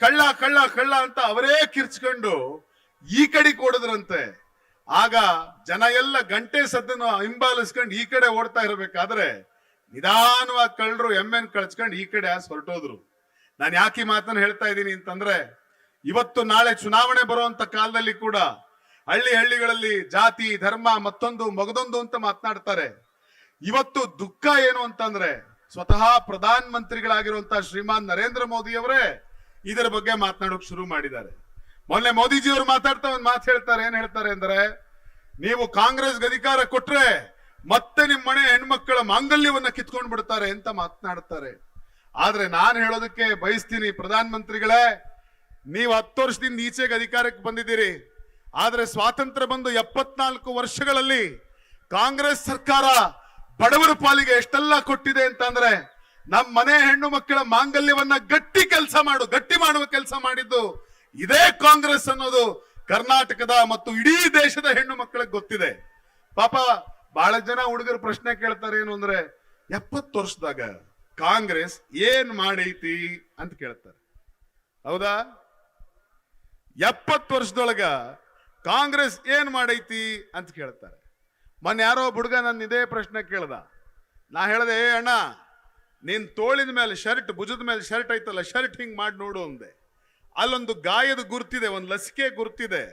ಕಳ್ಳ ಕಳ್ಳ ಕಳ್ಳ ಅಂತ ಅವರೇ ಕಿರ್ಚ್ಕೊಂಡು ಈ ಕಡೆ ಓಡಿದ್ರಂತೆ. ಆಗ ಜನ ಎಲ್ಲ ಗಂಟೆ ಸದ್ದನ್ನು ಹಿಂಬಾಲಿಸ್ಕೊಂಡು ಈ ಕಡೆ ಓಡ್ತಾ ಇರಬೇಕಾದ್ರೆ ನಿಧಾನವಾಗಿ ಕಳ್ಳರು ಎಮ್ಮೆನ್ ಕಳ್ಸ್ಕೊಂಡು ಈ ಕಡೆ ಹೊರಟೋದ್ರು. ನಾನು ಯಾಕೆ ಈ ಮಾತನ್ನ ಹೇಳ್ತಾ ಇದ್ದೀನಿ ಅಂತಂದ್ರೆ, ಇವತ್ತು ನಾಳೆ ಚುನಾವಣೆ ಬರುವಂತ ಕಾಲದಲ್ಲಿ ಕೂಡ ಹಳ್ಳಿಗಳಲ್ಲಿ ಜಾತಿ ಧರ್ಮ ಮತ್ತೊಂದು ಮಗದೊಂದು ಅಂತ ಮಾತನಾಡ್ತಾರೆ. ಇವತ್ತು ದುಃಖ ಏನು ಅಂತಂದ್ರೆ ಸ್ವತಃ ಪ್ರಧಾನ ಮಂತ್ರಿಗಳಾಗಿರುವಂತಹ ಶ್ರೀಮಾನ್ ನರೇಂದ್ರ ಮೋದಿ ಅವರೇ ಇದರ ಬಗ್ಗೆ ಮಾತನಾಡೋಕೆ ಶುರು ಮಾಡಿದ್ದಾರೆ. ಮೊನ್ನೆ ಮೋದಿಜಿ ಅವರು ಮಾತಾಡ್ತಾ ಒಂದು ಮಾತು ಹೇಳ್ತಾರೆ. ಏನ್ ಹೇಳ್ತಾರೆ ಅಂದ್ರೆ, ನೀವು ಕಾಂಗ್ರೆಸ್ ಅಧಿಕಾರ ಕೊಟ್ರೆ ಮತ್ತೆ ನಿಮ್ಮ ಮನೆ ಹೆಣ್ಮಕ್ಕಳ ಮಾಂಗಲ್ಯವನ್ನ ಕಿತ್ಕೊಂಡು ಬಿಡ್ತಾರೆ ಅಂತ ಮಾತನಾಡ್ತಾರೆ. ಆದ್ರೆ ನಾನು ಹೇಳೋದಕ್ಕೆ ಬಯಸ್ತೀನಿ, ಪ್ರಧಾನ ಮಂತ್ರಿಗಳೇ, ನೀವು 10 ವರ್ಷದಿಂದ ಈಚೆಗೆ ಅಧಿಕಾರಕ್ಕೆ ಬಂದಿದ್ದೀರಿ. ಆದ್ರೆ ಸ್ವಾತಂತ್ರ್ಯ ಬಂದು 74 ವರ್ಷಗಳಲ್ಲಿ ಕಾಂಗ್ರೆಸ್ ಸರ್ಕಾರ ಬಡವರ ಪಾಲಿಗೆ ಎಷ್ಟೆಲ್ಲ ಕೊಟ್ಟಿದೆ ಅಂತಂದ್ರೆ, ನಮ್ಮ ಮನೆ ಹೆಣ್ಣು ಮಕ್ಕಳ ಮಾಂಗಲ್ಯವನ್ನ ಗಟ್ಟಿ ಮಾಡುವ ಕೆಲಸ ಮಾಡಿದ್ದು ಇದೇ ಕಾಂಗ್ರೆಸ್ ಅನ್ನೋದು ಕರ್ನಾಟಕದ ಮತ್ತು ಇಡೀ ದೇಶದ ಹೆಣ್ಣು ಮಕ್ಕಳಿಗೆ ಗೊತ್ತಿದೆ. ಪಾಪ ಬಹಳ ಜನ ಹುಡುಗರು ಪ್ರಶ್ನೆ ಕೇಳ್ತಾರೆ, ಏನು ಅಂದ್ರೆ 70 ವರ್ಷದಾಗ ಕಾಂಗ್ರೆಸ್ ಏನ್ ಮಾಡೈತಿ ಅಂತ ಕೇಳ್ತಾರೆ. ಹೌದಾ? 70 ವರ್ಷದೊಳಗ ಕಾಂಗ್ರೆಸ್ ಏನ್ ಮಾಡೈತಿ ಅಂತ ಕೇಳ್ತಾರೆ. ಮೊನ್ನೆ ಯಾರೋ ಹುಡುಗ ನನ್ನ ಇದೇ ಪ್ರಶ್ನೆ ಕೇಳ್ದ. ನಾ ಹೇಳ್ದೆ, ಏ ಅಣ್ಣ, ನಿನ್ ತೋಳಿನ ಮೇಲೆ ಶರ್ಟ್, ಭುಜದ ಮೇಲೆ ಶರ್ಟ್ ಐತಲ್ಲ, ಶರ್ಟ್ ಹಿಂಗ್ ಮಾಡಿ ನೋಡು ಅಂದೆ. ಅಲ್ಲೊಂದು ಗಾಯದ ಗುರುತಿದೆ, ಒಂದು ಲಸಿಕೆ ಗುರುತಿದೆ.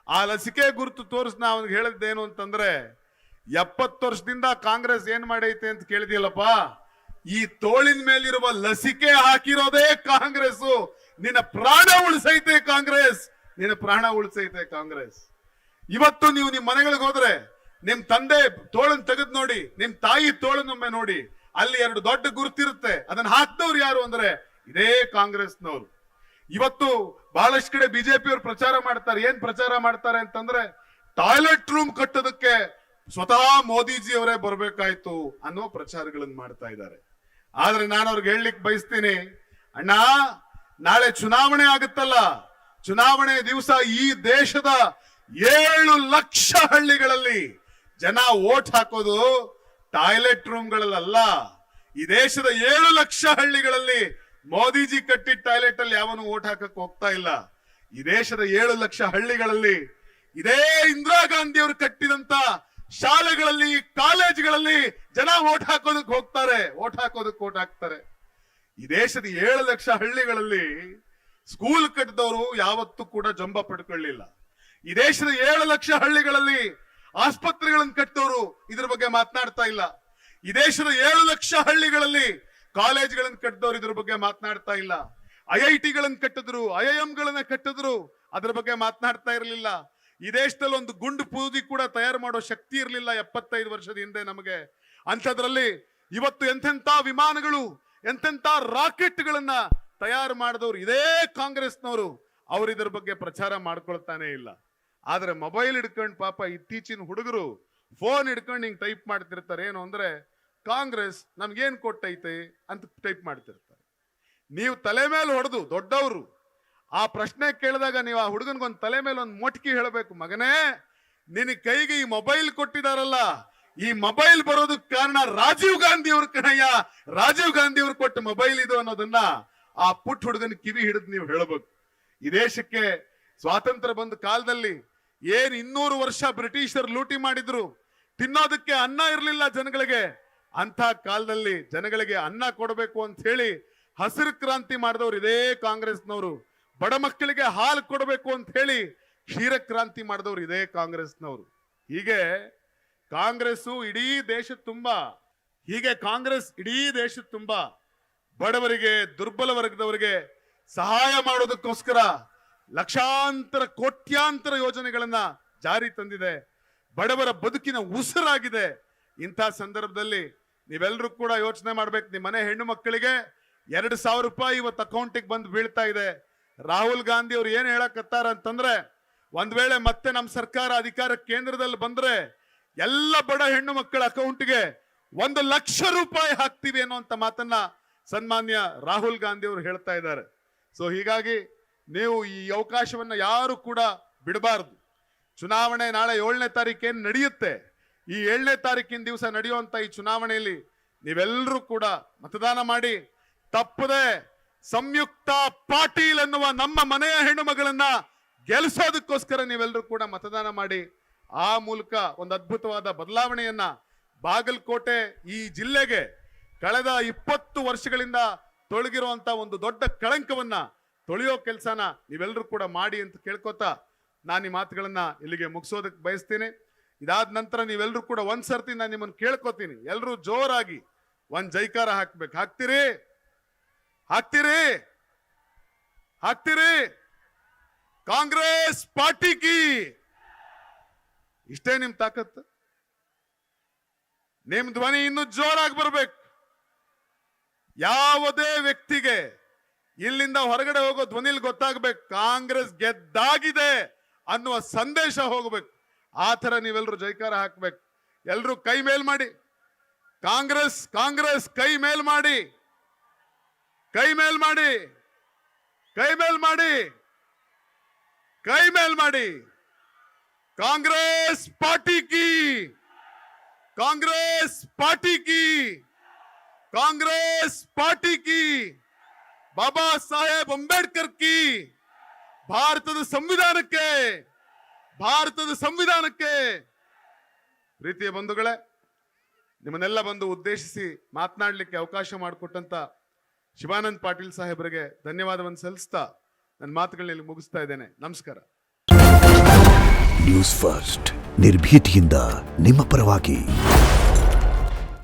ಆ ಲಸಿಕೆ ಗುರುತು ತೋರಿಸ್ ನಾ ಅವನಿಗೆ ಹೇಳಿದ್ದೇನು ಅಂತಂದ್ರೆ, 70 ವರ್ಷದಿಂದ ಕಾಂಗ್ರೆಸ್ ಏನ್ ಮಾಡೈತೆ ಅಂತ ಕೇಳಿದಿಲ್ಲಪ್ಪ, ಈ ತೋಳಿನ ಮೇಲಿರುವ ಲಸಿಕೆ ಹಾಕಿರೋದೇ ಕಾಂಗ್ರೆಸ್. ನಿನ್ನ ಪ್ರಾಣ ಉಳಿಸೈತೆ ಕಾಂಗ್ರೆಸ್, ನಿನ್ನ ಪ್ರಾಣ ಉಳಿಸೈತೆ ಕಾಂಗ್ರೆಸ್. ಇವತ್ತು ನೀವು ನಿಮ್ ಮನೆಗಳಿಗೆ ಹೋದ್ರೆ ನಿಮ್ ತಂದೆ ತೋಳನ್ ತೆಗೆದು ನೋಡಿ, ನಿಮ್ ತಾಯಿ ತೋಳನ್ನೊಮ್ಮೆ ನೋಡಿ, ಅಲ್ಲಿ 2 ದೊಡ್ಡ ಗುರುತಿರುತ್ತೆ. ಅದನ್ನ ಹಾಕ್ದವ್ರು ಯಾರು ಅಂದ್ರೆ ಇದೇ ಕಾಂಗ್ರೆಸ್ನವ್ರು. ಇವತ್ತು ಬಹಳಷ್ಟು ಕಡೆ ಬಿಜೆಪಿ ಅವರು ಪ್ರಚಾರ ಮಾಡ್ತಾರೆ. ಏನ್ ಪ್ರಚಾರ ಮಾಡ್ತಾರೆ ಅಂತಂದ್ರೆ, ಟಾಯ್ಲೆಟ್ ರೂಮ್ ಕಟ್ಟೋದಕ್ಕೆ ಸ್ವತಃ ಮೋದಿಜಿ ಅವರೇ ಬರ್ಬೇಕಾಯ್ತು ಅನ್ನೋ ಪ್ರಚಾರಗಳನ್ನ ಮಾಡ್ತಾ ಇದ್ದಾರೆ. ಆದ್ರೆ ನಾನು ಅವ್ರಿಗೆ ಹೇಳಲಿಕ್ಕೆ ಬಯಸ್ತೀನಿ, ಅಣ್ಣ, ನಾಳೆ ಚುನಾವಣೆ ಆಗುತ್ತಲ್ಲ, ಚುನಾವಣೆ ದಿವಸ ಈ ದೇಶದ 7 ಲಕ್ಷ ಹಳ್ಳಿಗಳಲ್ಲಿ ಜನ ವೋಟ್ ಹಾಕೋದು ಟಾಯ್ಲೆಟ್ ರೂಮ್ಗಳಲ್ಲ. ಈ ದೇಶದ 7 ಲಕ್ಷ ಹಳ್ಳಿಗಳಲ್ಲಿ ಮೋದಿಜಿ ಕಟ್ಟಿದ ಟಾಯ್ಲೆಟ್ ಅಲ್ಲಿ ಯಾವನು ವೋಟ್ ಹಾಕಕ್ ಹೋಗ್ತಾ ಇಲ್ಲ. ಈ ದೇಶದ 7 ಲಕ್ಷ ಹಳ್ಳಿಗಳಲ್ಲಿ ಇದೇ ಇಂದಿರಾ ಗಾಂಧಿ ಅವರು ಕಟ್ಟಿದಂತ ಶಾಲೆಗಳಲ್ಲಿ, ಕಾಲೇಜುಗಳಲ್ಲಿ ಜನ ವೋಟ್ ಹಾಕೋದಕ್ಕೆ ಹೋಗ್ತಾರೆ, ವೋಟ್ ಹಾಕ್ತಾರೆ. ಈ ದೇಶದ 7 ಲಕ್ಷ ಹಳ್ಳಿಗಳಲ್ಲಿ ಸ್ಕೂಲ್ ಕಟ್ಟಿದವರು ಯಾವತ್ತೂ ಕೂಡ ಜಂಬ ಪಡ್ಕೊಳ್ಳಿಲ್ಲ. ಈ ದೇಶದ 7 ಲಕ್ಷ ಹಳ್ಳಿಗಳಲ್ಲಿ ಆಸ್ಪತ್ರೆಗಳನ್ನು ಕಟ್ಟಿದವರು ಇದ್ರ ಬಗ್ಗೆ ಮಾತನಾಡ್ತಾ ಇಲ್ಲ. ಈ ದೇಶದ 7 ಲಕ್ಷ ಹಳ್ಳಿಗಳಲ್ಲಿ ಕಾಲೇಜ್ಗಳನ್ನು ಕಟ್ಟಿದವರು ಇದ್ರ ಬಗ್ಗೆ ಮಾತನಾಡ್ತಾ ಇಲ್ಲ. IIT-ಗಳನ್ನು ಕಟ್ಟಿದ್ರು, IIM-ಗಳನ್ನ ಕಟ್ಟಿದ್ರು, ಅದ್ರ ಬಗ್ಗೆ ಮಾತನಾಡ್ತಾ ಇರಲಿಲ್ಲ. ಈ ದೇಶದಲ್ಲಿ ಒಂದು ಗುಂಡು ಪೂಜಿ ಕೂಡ ತಯಾರು ಮಾಡೋ ಶಕ್ತಿ ಇರಲಿಲ್ಲ 75 ವರ್ಷದ ಹಿಂದೆ ನಮಗೆ. ಅಂಥದ್ರಲ್ಲಿ ಇವತ್ತು ಎಂತೆಂಥ ವಿಮಾನಗಳು, ಎಂತೆಂಥ ರಾಕೆಟ್ಗಳನ್ನ ತಯಾರು ಮಾಡಿದವರು ಇದೇ ಕಾಂಗ್ರೆಸ್ನವರು. ಅವ್ರು ಇದ್ರ ಬಗ್ಗೆ ಪ್ರಚಾರ ಮಾಡ್ಕೊಳ್ತಾನೆ ಇಲ್ಲ. ಆದ್ರೆ ಮೊಬೈಲ್ ಹಿಡ್ಕೊಂಡು ಪಾಪ ಇತ್ತೀಚಿನ ಹುಡುಗರು ಫೋನ್ ಹಿಡ್ಕೊಂಡು ಹಿಂಗ್ ಟೈಪ್ ಮಾಡ್ತಿರ್ತಾರೆ. ಏನು ಅಂದ್ರೆ, ಕಾಂಗ್ರೆಸ್ ನಮ್ಗೇನ್ ಕೊಟ್ಟೈತೆ ಅಂತ ಟೈಪ್ ಮಾಡ್ತಿರ್ತಾರೆ. ನೀವು ತಲೆ ಮೇಲೆ ಹೊಡೆದು ದೊಡ್ಡವರು ಆ ಪ್ರಶ್ನೆ ಕೇಳಿದಾಗ ನೀವು ಆ ಹುಡುಗನ್ಗೊಂದು ತಲೆ ಮೇಲೆ ಒಂದು ಮೊಟ್ಕಿ ಹೇಳಬೇಕು, ಮಗನೇ, ನಿನ್ನ ಕೈಗೆ ಈ ಮೊಬೈಲ್ ಕೊಟ್ಟಿದಾರಲ್ಲ, ಈ ಮೊಬೈಲ್ ಬರೋದಕ್ಕೆ ಕಾರಣ ರಾಜೀವ್ ಗಾಂಧಿ ಅವ್ರ ಕಣಯ್ಯ, ರಾಜೀವ್ ಗಾಂಧಿ ಅವ್ರು ಕೊಟ್ಟ ಮೊಬೈಲ್ ಇದು ಅನ್ನೋದನ್ನ ಆ ಪುಟ್ಟ ಹುಡುಗನ ಕಿವಿ ಹಿಡಿದು ನೀವು ಹೇಳಬೇಕು. ಈ ದೇಶಕ್ಕೆ ಸ್ವಾತಂತ್ರ್ಯ ಬಂದ ಕಾಲದಲ್ಲಿ ಏನ್ 200 ವರ್ಷ ಬ್ರಿಟಿಷರು ಲೂಟಿ ಮಾಡಿದ್ರು, ತಿನ್ನೋದಕ್ಕೆ ಅನ್ನ ಇರಲಿಲ್ಲ ಜನಗಳಿಗೆ. ಅಂತ ಕಾಲದಲ್ಲಿ ಜನಗಳಿಗೆ ಅನ್ನ ಕೊಡಬೇಕು ಅಂತ ಹೇಳಿ ಹಸಿರು ಕ್ರಾಂತಿ ಮಾಡಿದವರು ಇದೇ ಕಾಂಗ್ರೆಸ್ನವರು. ಬಡ ಮಕ್ಕಳಿಗೆ ಹಾಲು ಕೊಡಬೇಕು ಅಂತ ಹೇಳಿ ಕ್ಷೀರ ಕ್ರಾಂತಿ ಮಾಡಿದವರು ಇದೇ ಕಾಂಗ್ರೆಸ್ನವರು. ಹೀಗೆ ಕಾಂಗ್ರೆಸ್ ಇಡೀ ದೇಶದ ತುಂಬಾ ಬಡವರಿಗೆ, ದುರ್ಬಲ ವರ್ಗದವರಿಗೆ ಸಹಾಯ ಮಾಡೋದಕ್ಕೋಸ್ಕರ ಲಕ್ಷಾಂತರ ಕೋಟ್ಯಾಂತರ ಯೋಜನೆಗಳನ್ನ ಜಾರಿ ತಂದಿದೆ. ಬಡವರ ಬದುಕಿನ ಉಸಿರಾಗಿದೆ. ಇಂಥ ಸಂದರ್ಭದಲ್ಲಿ ನೀವೆಲ್ಲರೂ ಕೂಡ ಯೋಚನೆ ಮಾಡ್ಬೇಕು. ನಿಮ್ಮ ಮನೆ ಹೆಣ್ಣು ಮಕ್ಕಳಿಗೆ 2,000 ರೂಪಾಯಿ ಇವತ್ತು ಅಕೌಂಟಿಗೆ ಬಂದು ಬೀಳ್ತಾ ಇದೆ. ರಾಹುಲ್ ಗಾಂಧಿ ಅವ್ರು ಏನ್ ಹೇಳಕತ್ತಾರ ಅಂತಂದ್ರೆ, ಒಂದ್ ವೇಳೆ ಮತ್ತೆ ನಮ್ಮ ಸರ್ಕಾರ ಅಧಿಕಾರ ಕೇಂದ್ರದಲ್ಲಿ ಬಂದ್ರೆ ಎಲ್ಲ ಬಡ ಹೆಣ್ಣು ಮಕ್ಕಳ ಅಕೌಂಟ್ಗೆ 1 ಲಕ್ಷ ರೂಪಾಯಿ ಹಾಕ್ತಿವಿ ಅನ್ನುವಂತ ಮಾತನ್ನ ಸನ್ಮಾನ್ಯ ರಾಹುಲ್ ಗಾಂಧಿ ಅವರು ಹೇಳ್ತಾ ಇದ್ದಾರೆ. ಸೊ ಹೀಗಾಗಿ ನೀವು ಈ ಅವಕಾಶವನ್ನ ಯಾರು ಕೂಡ ಬಿಡಬಾರದು. ಚುನಾವಣೆ ನಾಳೆ 7ನೇ ತಾರೀಕೇನು ನಡೆಯುತ್ತೆ, ಈ 7ನೇ ತಾರೀಕಿನ ದಿವಸ ನಡೆಯುವಂತ ಈ ಚುನಾವಣೆಯಲ್ಲಿ ನೀವೆಲ್ಲರೂ ಕೂಡ ಮತದಾನ ಮಾಡಿ, ತಪ್ಪದೆ ಸಂಯುಕ್ತ ಪಾಟೀಲ್ ಅನ್ನುವ ನಮ್ಮ ಮನೆಯ ಹೆಣ್ಣು ಮಗಳನ್ನ ಗೆಲ್ಲಿಸೋದಕ್ಕೋಸ್ಕರ ನೀವೆಲ್ಲರೂ ಕೂಡ ಮತದಾನ ಮಾಡಿ. ಆ ಮೂಲಕ ಒಂದು ಅದ್ಭುತವಾದ ಬದಲಾವಣೆಯನ್ನ ಬಾಗಲಕೋಟೆ ಈ ಜಿಲ್ಲೆಗೆ ಕಳೆದ 20 ವರ್ಷಗಳಿಂದ ತೊಳಗಿರುವಂತ ಒಂದು ದೊಡ್ಡ ಕಳಂಕವನ್ನ ತೊಳೆಯೋ ಕೆಲಸನ ನೀವೆಲ್ಲರೂ ಕೂಡ ಮಾಡಿ ಅಂತ ಕೇಳ್ಕೊತಾ ನಾನು ಈ ಮಾತುಗಳನ್ನ ಇಲ್ಲಿಗೆ ಮುಗಿಸೋದಕ್ಕೆ ಬಯಸ್ತೀನಿ. ಇದಾದ ನಂತರ ನೀವೆಲ್ಲರೂ ಕೂಡ ಒಂದ್ಸರ್ತಿ ನಾನು ನಿಮ್ಮನ್ನು ಕೇಳ್ಕೊತೀನಿ, ಎಲ್ಲರೂ ಜೋರಾಗಿ ಒಂದ್ ಜೈಕಾರ ಹಾಕ್ಬೇಕು. ಹಾಕ್ತೀರಿ? ಹಾಕ್ತೀರಿ? ಹಾಕ್ತೀರಿ? ಕಾಂಗ್ರೆಸ್ ಪಾರ್ಟಿ ಕಿ. ಇಷ್ಟೇ ನಿಮ್ ತಾಕತ್ತು. ನಿಮ್ ಧ್ವನಿ ಇನ್ನು ಜೋರಾಗಿ ಬರ್ಬೇಕು. ಯಾವುದೇ ವ್ಯಕ್ತಿಗೆ ಇಲ್ಲಿಂದ ಹೊರಗಡೆ ಹೋಗೋ ಧ್ವನಿಲಿ ಗೊತ್ತಾಗ್ಬೇಕು ಕಾಂಗ್ರೆಸ್ ಗೆದ್ದಾಗಿದೆ ಅನ್ನುವ ಸಂದೇಶ ಹೋಗ್ಬೇಕು. ಆ ತರ ನೀವೆಲ್ಲರೂ ಜೈಕಾರ ಹಾಕ್ಬೇಕು. ಎಲ್ರು ಕೈ ಮೇಲ್ ಮಾಡಿ. ಕಾಂಗ್ರೆಸ್ ಕಾಂಗ್ರೆಸ್ ಕೈ ಮೇಲ್ ಮಾಡಿ, ಕೈ ಮೇಲ್ ಮಾಡಿ, ಕೈ ಮೇಲ್ ಮಾಡಿ, ಕೈ ಮೇಲ್ ಮಾಡಿ. ಕಾಂಗ್ರೆಸ್ ಪಾರ್ಟಿ ಕಿ, ಕಾಂಗ್ರೆಸ್ ಪಾರ್ಟಿ ಕಿ, ಕಾಂಗ್ರೆಸ್ ಪಾರ್ಟಿ ಕಿ, ಬಾಬಾ ಸಾಹೇಬ್ ಅಂಬೇಡ್ಕರ್ ಕಿ, ಭಾರತದ ಸಂವಿಧಾನಕ್ಕೆ, ಭಾರತದ ಸಂವಿಧಾನಕ್ಕೆ. ಪ್ರೀತಿಯ ಬಂಧುಗಳೇ, ನಿಮ್ಮನ್ನೆಲ್ಲ ಬಂದು ಉದ್ದೇಶಿಸಿ ಮಾತನಾಡಲಿಕ್ಕೆ ಅವಕಾಶ ಮಾಡಿಕೊಟ್ಟಂತ ಶಿವಾನಂದ್ ಪಾಟೀಲ್ ಸಾಹೇಬರಿಗೆ ಧನ್ಯವಾದವನ್ನು ಸಲ್ಲಿಸ್ತಾ ನನ್ನ ಮಾತುಗಳನ್ನ ಮುಗಿಸ್ತಾ ಇದ್ದೇನೆ. ನಮಸ್ಕಾರ. ನ್ಯೂಸ್ ಫಸ್ಟ್, ನಿರ್ಭೀತಿಯಿಂದ ನಿಮ್ಮ ಪರವಾಗಿ.